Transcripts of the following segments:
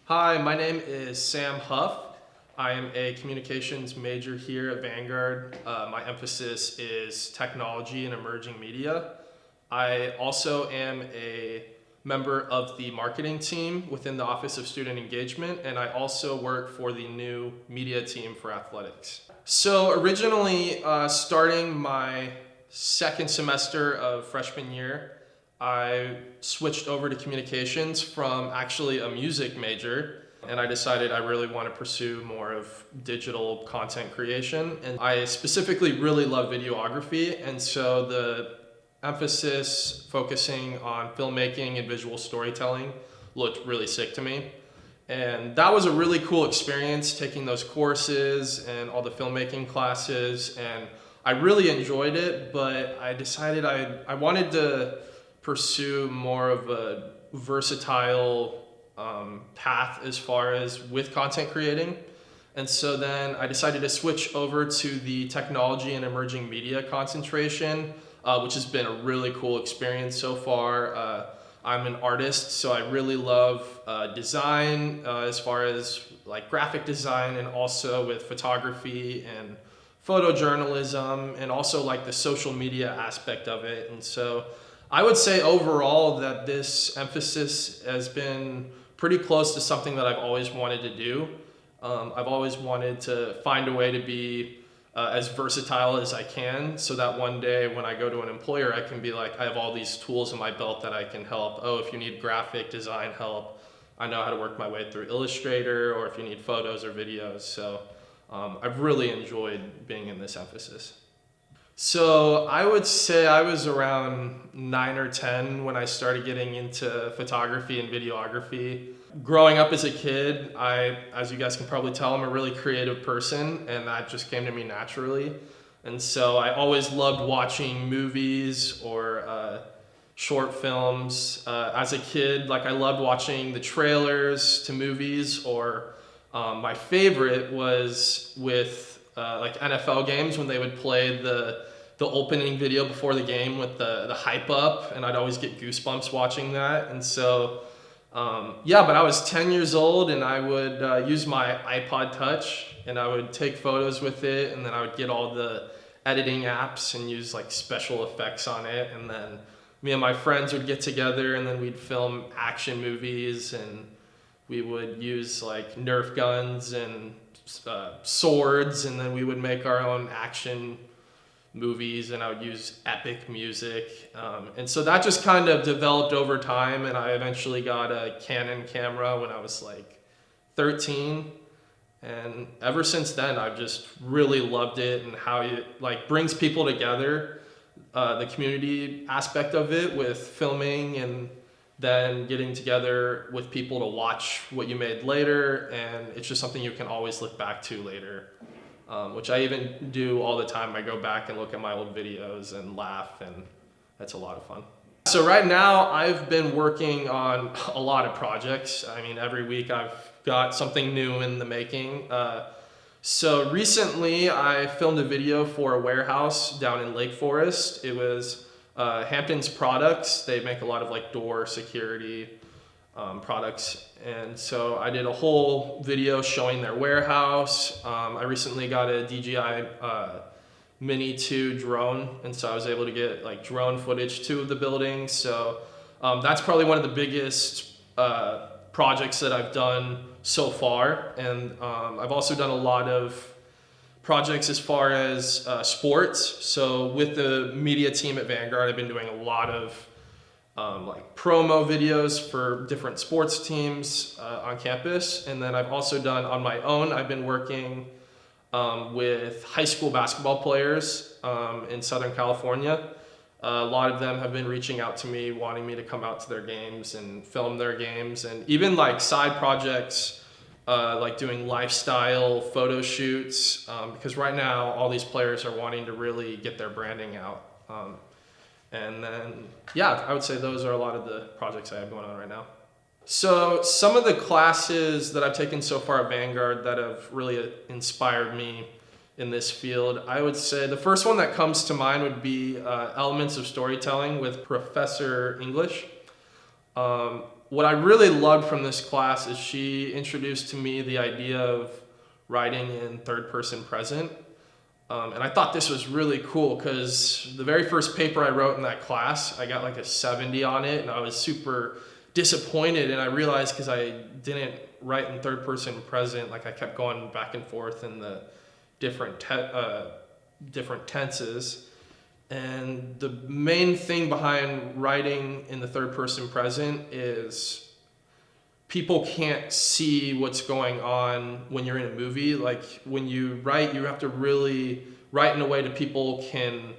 Hi, my name is Sam Huff. I am a communications major here at Vanguard. My emphasis is technology and emerging media. I also am a member of the marketing team within the Office of Student Engagement, and I also work for the new media team for athletics. So originally, starting my second semester of freshman year, I switched over to communications from actually a music major, and I decided I really want to pursue more of digital content creation. And I specifically really love videography, and so the emphasis focusing on filmmaking and visual storytelling looked really sick to me. And that was a really cool experience, taking those courses and all the filmmaking classes, and I really enjoyed it, but I decided I wanted to pursue more of a versatile path as far as with content creating. And so then I decided to switch over to the technology and emerging media concentration, which has been a really cool experience so far. I'm an artist, so I really love design as far as like graphic design, and also with photography and photojournalism, and also like the social media aspect of it. And so I would say overall that this emphasis has been pretty close to something that I've always wanted to do. I've always wanted to find a way to be as versatile as I can, so that one day when I go to an employer, I can be like, I have all these tools in my belt that I can help. Oh, if you need graphic design help, I know how to work my way through Illustrator, or if you need photos or videos. So I've really enjoyed being in this emphasis. So I would say I was around 9 or 10 when I started getting into photography and videography. Growing up as a kid, as you guys can probably tell, I'm a really creative person, and that just came to me naturally. And so I always loved watching movies or short films. As a kid, like I loved watching the trailers to movies, or my favorite was with like NFL games when they would play the opening video before the game with the hype up, and I'd always get goosebumps watching that. And so but I was 10 years old, and I would use my iPod Touch, and I would take photos with it, and then I would get all the editing apps and use like special effects on it, and then me and my friends would get together, and then we'd film action movies, and we would use like Nerf guns and swords, and then we would make our own action movies, and I would use epic music. And so that just kind of developed over time, and I eventually got a Canon camera when I was like 13. And ever since then, I've just really loved it, and how it like brings people together, the community aspect of it with filming, and then getting together with people to watch what you made later. And it's just something you can always look back to later, which I even do all the time. I go back and look at my old videos and laugh, and that's a lot of fun. So right now I've been working on a lot of projects. I mean, every week I've got something new in the making. So recently I filmed a video for a warehouse down in Lake Forest. It was Hampton's Products. They make a lot of like door security products. And so I did a whole video showing their warehouse. I recently got a DJI Mini 2 drone, and so I was able to get like drone footage to the building. So that's probably one of the biggest projects that I've done so far. And I've also done a lot of projects as far as sports. So with the media team at Vanguard, I've been doing a lot of like promo videos for different sports teams on campus. And then I've also done on my own, I've been working with high school basketball players in Southern California. A lot of them have been reaching out to me, wanting me to come out to their games and film their games, and even like side projects, like doing lifestyle photo shoots, because right now all these players are wanting to really get their branding out. And then, yeah, I would say those are a lot of the projects I have going on right now. So some of the classes that I've taken so far at Vanguard that have really inspired me in this field, I would say the first one that comes to mind would be Elements of Storytelling with Professor English. what I really loved from this class is she introduced to me the idea of writing in third person present. And I thought this was really cool because the very first paper I wrote in that class, I got like a 70 on it, and I was super disappointed. And I realized because I didn't write in third person present, like I kept going back and forth in the different tenses. And the main thing behind writing in the third person present is people can't see what's going on when you're in a movie. Like when you write, you have to really write in a way that people can,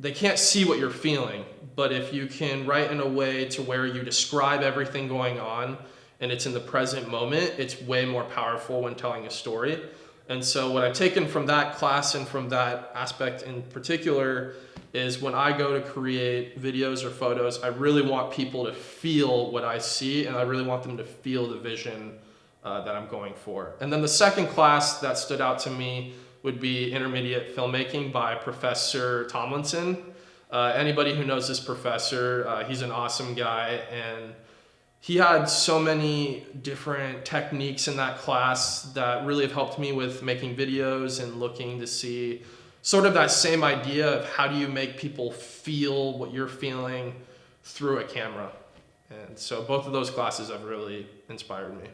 they can't see what you're feeling. But if you can write in a way to where you describe everything going on and it's in the present moment, it's way more powerful when telling a story. And so what I've taken from that class and from that aspect in particular is when I go to create videos or photos, I really want people to feel what I see, and I really want them to feel the vision that I'm going for. And then the second class that stood out to me would be Intermediate Filmmaking by Professor Tomlinson. Anybody who knows this professor, he's an awesome guy, and he had so many different techniques in that class that really have helped me with making videos and looking to see sort of that same idea of how do you make people feel what you're feeling through a camera. And so both of those classes have really inspired me.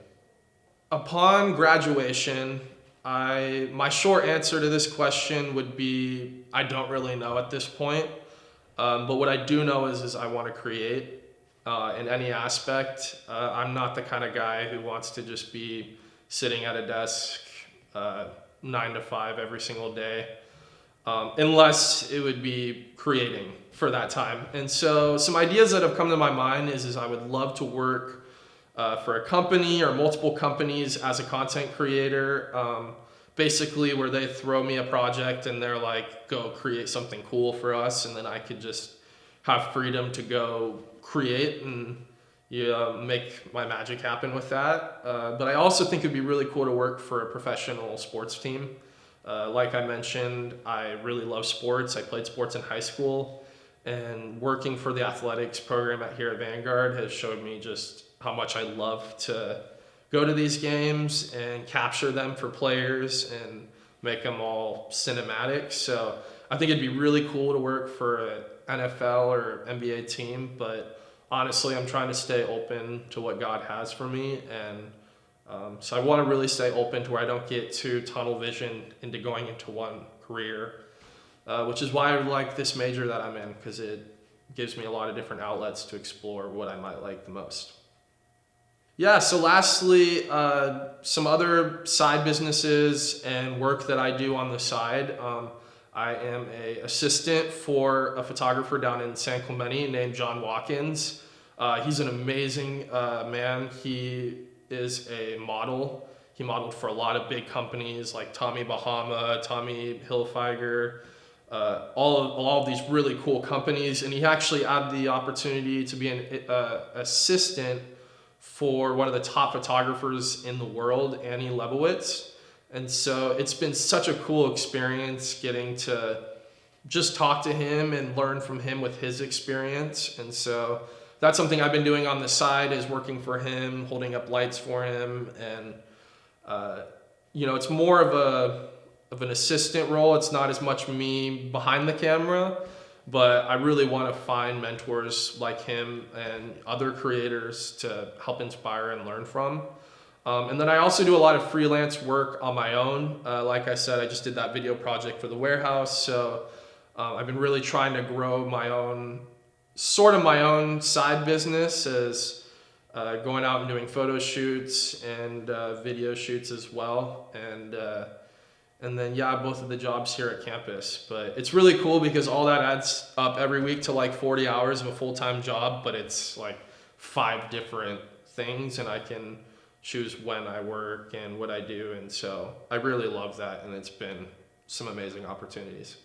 Upon graduation, my short answer to this question would be I don't really know at this point. But what I do know is I want to create. In any aspect. I'm not the kind of guy who wants to just be sitting at a desk 9 to 5 every single day, unless it would be creating for that time. And so some ideas that have come to my mind is I would love to work for a company or multiple companies as a content creator, basically where they throw me a project and they're like, go create something cool for us, and then I could just have freedom to go create and make my magic happen with that. But I also think it'd be really cool to work for a professional sports team. Like I mentioned, I really love sports. I played sports in high school, and working for the athletics program here at Vanguard has showed me just how much I love to go to these games and capture them for players and make them all cinematic. So I think it'd be really cool to work for an NFL or NBA team, but honestly, I'm trying to stay open to what God has for me. And so I want to really stay open to where I don't get too tunnel vision into going into one career, which is why I like this major that I'm in, because it gives me a lot of different outlets to explore what I might like the most. Yeah, so lastly, some other side businesses and work that I do on the side. I am an assistant for a photographer down in San Clemente named John Watkins. He's an amazing man. He is a model. He modeled for a lot of big companies like Tommy Bahama, Tommy Hilfiger, all of these really cool companies. And he actually had the opportunity to be an assistant for one of the top photographers in the world, Annie Leibovitz. And so it's been such a cool experience getting to just talk to him and learn from him with his experience. And so that's something I've been doing on the side, is working for him, holding up lights for him. And, it's more of an assistant role. It's not as much me behind the camera, but I really want to find mentors like him and other creators to help inspire and learn from. And then I also do a lot of freelance work on my own. Like I said, I just did that video project for the warehouse. So I've been really trying to grow my own side business, as going out and doing photo shoots and video shoots as well. And then, both of the jobs here at campus. But it's really cool because all that adds up every week to like 40 hours of a full-time job, but it's like 5 different things, and I can choose when I work and what I do. And so I really love that, and it's been some amazing opportunities.